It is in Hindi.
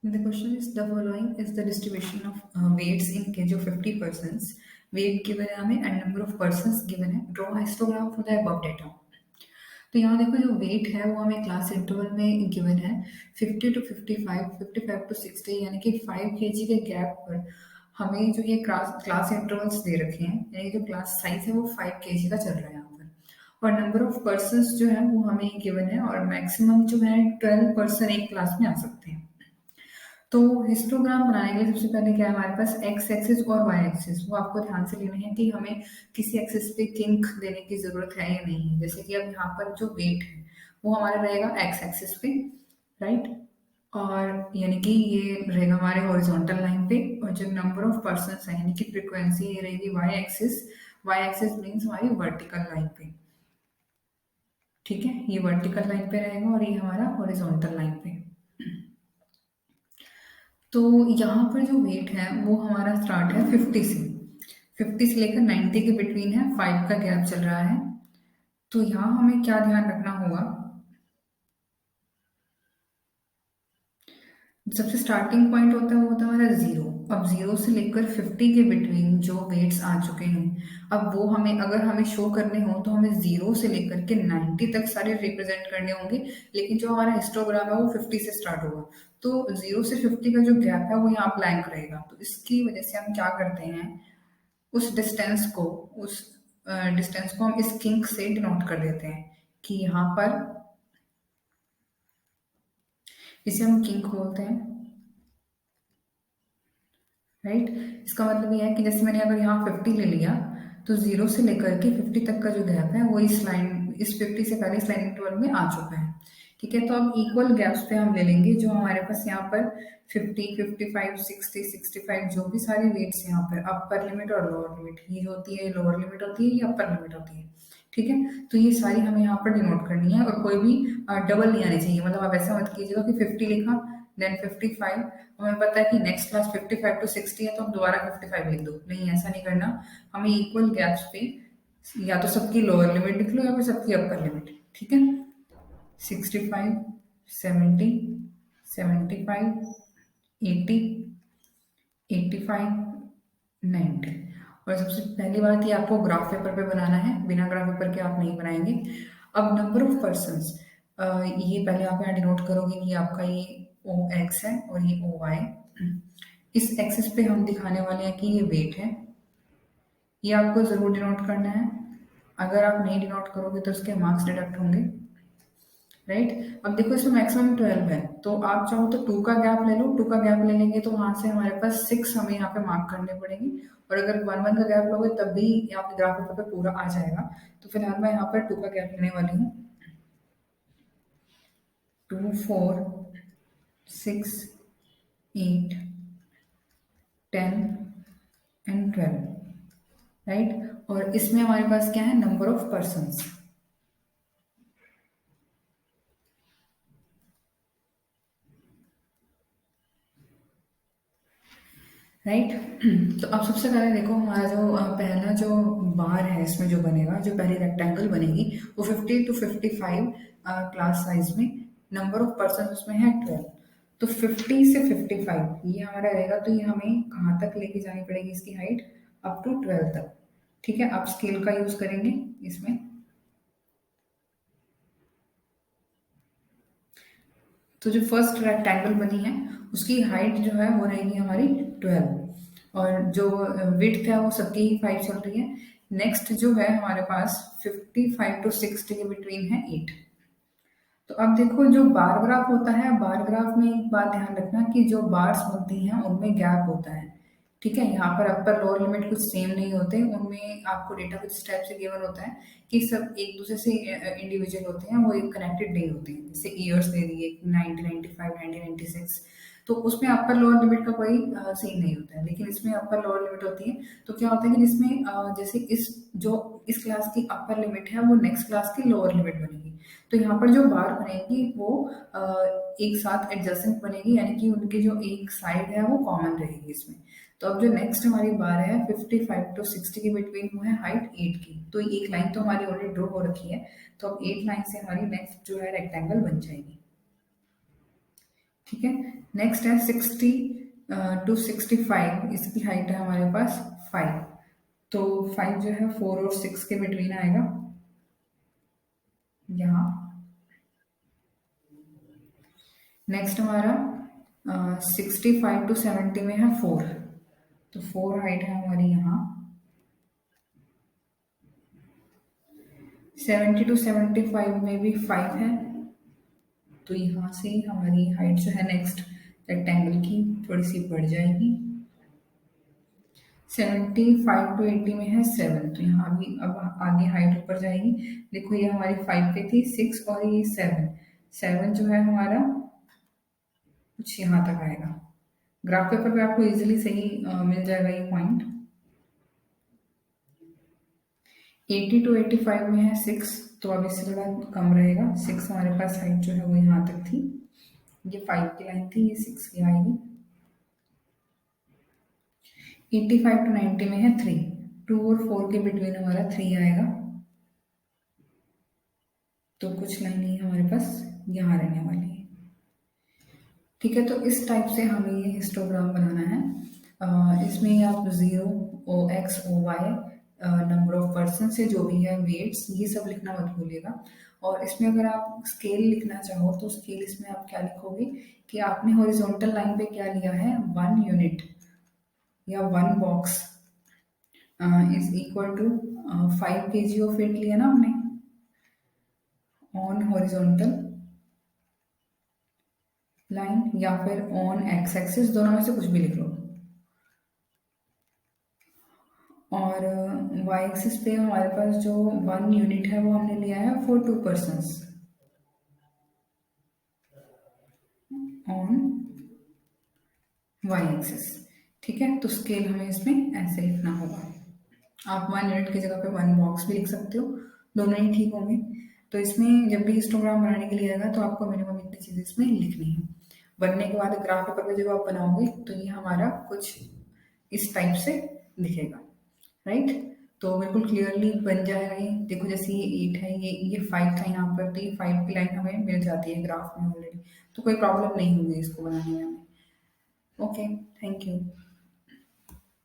The question is the following is the distribution of weights in kg of 50 persons. Weight given है हमें and number of persons given है. Draw a histogram for the above data. तो यहाँ देखो जो वेट है वो हमें क्लास इंटरवल में गिवन है 50 टू 55, 55 टू 60 यानी कि 5 केजी के गैप पर हमें जो ये क्लास क्लास इंटरवल्स दे रखे हैं यानी जो क्लास साइज है वो 5 केजी का चल रहा है यहाँ पर और नंबर ऑफ पर्सन्स जो है वो हमें गिवन है और मैक्सिमम जो है 12 पर्सन एक क्लास में आ सकते हैं। तो हिस्टोग्राम बनाने के लिए सबसे पहले क्या है हमारे पास एक्स एक्सिस और वाई एक्सिस वो आपको ध्यान से लेने हैं कि हमें किसी एक्सिस पे किंक देने की जरूरत है या नहीं है। जैसे कि अब यहाँ पर जो वेट है वो हमारा रहेगा एक्स एक्सिस पे, राइट, और यानी कि ये रहेगा हमारे हॉरिजॉन्टल लाइन पे और जो नंबर ऑफ पर्सन है यानी कि फ्रीक्वेंसी ये रहेगी वाई एक्सिस मीन्स हमारी वर्टिकल लाइन पे। ठीक है, ये वर्टिकल लाइन पे रहेगा और ये हमारा हॉरिजॉन्टल लाइन पे। तो यहाँ पर जो वेट है वो हमारा स्टार्ट है 50 से 50 से लेकर 90 के बिटवीन है, 5 का गैप चल रहा है। तो यहाँ हमें क्या ध्यान रखना होगा, सबसे स्टार्टिंग पॉइंट होता है वो होता है हमारा जीरो। अब जीरो से लेकर 50 के बिटवीन जो वेट्स आ चुके हैं अब वो हमें अगर हमें शो करने हो तो हमें जीरो से लेकर के 90 तक सारे रिप्रेजेंट करने होंगे, लेकिन जो हमारा हिस्टोग्राम है वो 50 से स्टार्ट होगा। तो जीरो से 50 का जो गैप है वो यहाँ ब्लैंक रहेगा। तो इसकी वजह से हम क्या करते हैं, उस डिस्टेंस को हम इस किंक से डिनोट कर देते हैं कि यहाँ पर इसे हम किंक बोलते हैं, राइट। इसका मतलब ये है कि जैसे मैंने अगर यहाँ 50 ले लिया तो जीरो से लेकर के 50 तक का जो गैप है वो इस 50 से पहले इस लाइन इंटरवल में आ चुका है। ठीक है, तो अब इक्वल गैप्स पे हम ले लेंगे जो हमारे पास यहाँ पर 50, 55, 60, 65 जो भी सारी वेट्स यहाँ पर अपर लिमिट और लोअर लिमिट, ये जो होती है लोअर लिमिट होती है, ये अपर लिमिट होती है। ठीक है, तो ये सारी हमें यहाँ पर डिनोट करनी है और कोई भी डबल नहीं आनी चाहिए। मतलब आप ऐसा मत कीजिएगा कि 50 लिखा देन 55, हमें पता है कि नेक्स्ट क्लास 55 टू 60 है तो हम दोबारा 55 लिख दो, नहीं ऐसा नहीं करना। हमें इक्वल गैप्स पे या तो सबकी लोअर लिमिट लिख लो या फिर सबकी अपर लिमिट। ठीक है, 65, 70, 75, 80, 85, 90। और सबसे पहली बात ये आपको ग्राफ पेपर पे बनाना है, बिना ग्राफ पेपर के आप नहीं बनाएंगे। अब नंबर ऑफ पर्सन्स, ये पहले आप यहाँ डिनोट करोगे कि आपका ये ओ एक्स है और ये ओ वाई। इस एक्सिस पे हम दिखाने वाले हैं कि ये वेट है, ये आपको जरूर डिनोट करना है। अगर आप नहीं डिनोट करोगे तो उसके मार्क्स डिडक्ट होंगे, राइट। अब देखो इसमें मैक्सिमम 12 है तो आप चाहो तो 2 का गैप ले लो, 2 का गैप ले लेंगे तो वहां से हमारे पास 6 हमें यहाँ पे मार्क करने पड़ेंगे। और अगर 1 1 का गैप लोगे तब भी यहाँ पे ग्राफ पेपर पे पूरा आ जाएगा। तो फिलहाल मैं यहाँ पर 2 का गैप लेने वाली हूँ। 2, 4, 6, 8, 10 एंड 12, राइट। और इसमें हमारे पास क्या है, नंबर ऑफ पर्सन्स, राइट। तो अब सबसे पहले देखो हमारा जो पहला जो बार है इसमें जो बनेगा, जो पहली रेक्टेंगल बनेगी वो 50 टू 55 क्लास साइज में, नंबर ऑफ पर्सन उसमें है 12। तो 50 से 55 ये हमारा रहेगा। तो ये हमें कहाँ तक लेके जानी पड़ेगी इसकी हाइट, अप टू 12 तक। ठीक है, आप स्केल का यूज करेंगे इसमें। तो जो फर्स्ट रेक्टेंगल बनी है उसकी हाइट जो है वो रहेगी हमारी 12 और जो विड्थ है वो सबकी 5 चल रही है। नेक्स्ट जो है हमारे पास 55 टू 60 के बिटवीन है 8। तो अब देखो जो बार ग्राफ होता है, बार ग्राफ में एक बात ध्यान रखना कि जो बार्स होती हैं उनमें गैप होता है। ठीक है, यहाँ पर अपर लोअर लिमिट कुछ सेम नहीं होते, उनमें आपको डेटा कुछ इस टाइप से गिवन होता है कि सब एक दूसरे से इंडिविजुअल होते हैं, वो एक कनेक्टेड नहीं होते हैं। जैसे ईयर्स दे दिए 1995, 1996, तो उसमें अपर लोअर लिमिट का कोई सीन नहीं होता है, लेकिन इसमें अपर लोअर लिमिट होती है। तो क्या होता है कि जिसमें जैसे इस क्लास की अपर लिमिट है वो नेक्स्ट क्लास की लोअर लिमिट बनेगी। तो यहाँ पर जो बार बनेगी वो एक साथ एडजस्टेंट बनेगी, यानी कि उनकी जो एक साइड है वो कॉमन रहेगी इसमें। तो अब जो नेक्स्ट हमारी बार है 55 टू 60 के बिटवीन वो है हाइट 8 की। तो एक लाइन तो हमारी ऑलरेडी ड्रॉ हो रखी है, तो अब 8 लाइन से हमारी नेक्स्ट जो है रेक्टेंगल बन जाएगी। ठीक है। नेक्स्ट है 60 टू 65, इसकी हाइट है हमारे पास 5। तो 5 जो है 4 और 6 के बिटवीन आएगा यहाँ। नेक्स्ट हमारा 65 टू 70 में है 4, तो 4 हाइट है हमारी यहाँ। 70 टू 75 में भी 5 है, तो यहाँ से हमारी हाइट जो है नेक्स्ट रेक्टेंगल की थोड़ी सी बढ़ जाएगी। 75 टू 80 में है 7, तो यहाँ भी अब आगे हाइट ऊपर जाएगी। देखो ये हमारी 5 पे थी, 6 और ये 7, 7 जो है हमारा कुछ यहाँ तक आएगा। ग्राफ पेपर पे आपको इजीली सही मिल जाएगा ये पॉइंट। 80 टू 85 में है 6, तो अब इससे थोड़ा कम रहेगा। 6 हमारे पास हाइट जो है वो यहाँ तक थी, ये 5 की लाइन थी, ये 6 की आएगी। 85 टू 90 में है 3, 2 और 4 के बिटवीन हमारा 3 आएगा। तो कुछ लाइन ही हमारे पास यहाँ रहने वाली है। ठीक है, तो इस टाइप से हमें ये हिस्टोग्राम बनाना है। इसमें आप 0, OX, OY, number of person से जो भी है, वेट्स, ये सब लिखना मत भूलिएगा। और इसमें अगर आप स्केल लिखना चाहो तो स्केल इसमें आप क्या लिखोगे कि आपने हॉरिजॉन्टल लाइन पे क्या लिया है, 1 यूनिट या 1 box is equal to 5 kg of weight लिया ना हमने ऑन हॉरिजॉन्टल लाइन, या फिर ऑन एक्स एक्सिस, दोनों में से कुछ भी लिख लो। और वाई एक्सिस पे हमारे पास जो 1 यूनिट है वो हमने लिया है for 2 persons on Y axis. ठीक है, तो स्केल हमें इसमें ऐसे लिखना होगा। आप 1 यूनिट की जगह पे 1 बॉक्स भी लिख सकते हो, दोनों ही ठीक होंगे। तो इसमें जब भी हिस्टोग्राम बनाने के लिए आएगा तो आपको मिनिमम इतनी चीज़ें इसमें लिखनी है। बनने के बाद ग्राफ पेपर पे जब आप बनाओगे तो ये हमारा कुछ इस टाइप से दिखेगा, राइट। तो बिल्कुल क्लियरली बन जाएगा ये। देखो जैसे ये 8 है, ये 5 था यहाँ पर, तो ये 5 की लाइन हमें मिल जाती है ग्राफ में ऑलरेडी, तो कोई प्रॉब्लम नहीं होगी इसको बनाने में हमें। Okay, thank you.